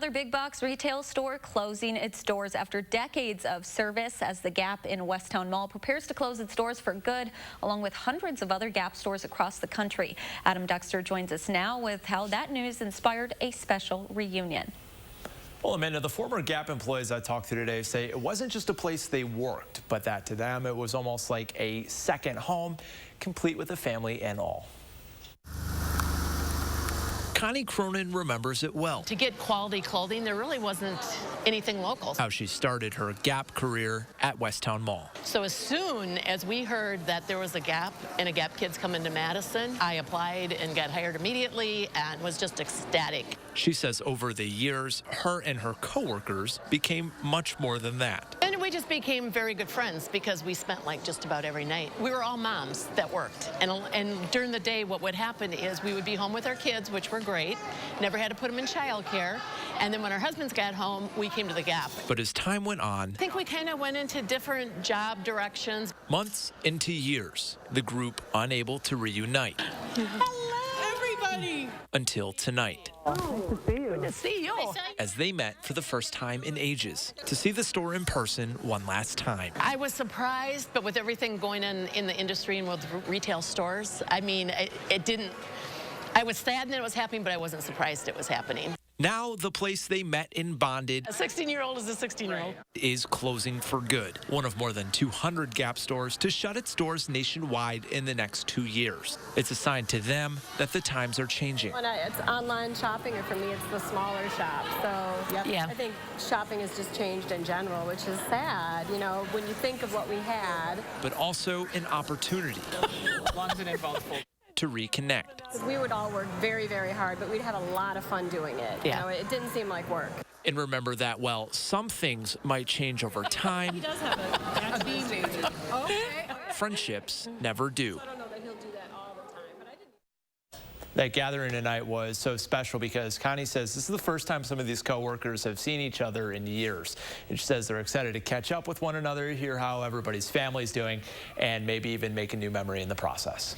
Another big box retail store closing its doors after decades of service as the Gap in West Towne Mall prepares to close its doors for good, along with hundreds of other Gap stores across the country. Adam Dexter joins us now with how that news inspired a special reunion. Well, Amanda, the former Gap employees I talked to today say it wasn't just a place they worked, but that to them it was almost like a second home, complete with a family and all. Connie Cronin remembers it well. To get quality clothing, there really wasn't anything local. How she started her Gap career at West Towne Mall. So as soon as we heard that there was a Gap and a Gap Kids coming to Madison, I applied and got hired immediately and was just ecstatic. She says over the years, her and her coworkers became much more than that. And we just became very good friends because we spent like just about every night. We were all moms that worked. And during the day, what would happen is we would be home with our kids, which were great. Never had to put them in childcare. And then when our husbands got home, we came to the Gap. But as time went on, I think we kind of went into different job directions. Months into years, the group unable to reunite. Hello, everybody. Until tonight. Oh, good to see you. As they met for the first time in ages to see the store in person one last time. I was surprised, but with everything going on in the industry and with retail stores, I mean, it didn't. I was saddened that it was happening, but I wasn't surprised it was happening. Now the place they met and bonded, A 16-year-old is a 16-year-old. is closing for good. One of more than 200 Gap stores to shut its doors nationwide in the next 2 years. It's a sign to them that the times are changing. When it's online shopping, and for me, it's the smaller shop. So Yeah. I think shopping has just changed in general, which is sad. You know, when you think of what we had. But also an opportunity to reconnect. We would all work very, very hard, but we'd have a lot of fun doing it. Yeah. You know, it didn't seem like work. And remember that while some things might change over time, He does have a baby. Okay. friendships never do. I don't know that he'll do that all the time, but I didn't. That gathering tonight was so special because Connie says this is the first time some of these co-workers have seen each other in years. And she says they're excited to catch up with one another, hear how everybody's family's doing, and maybe even make a new memory in the process.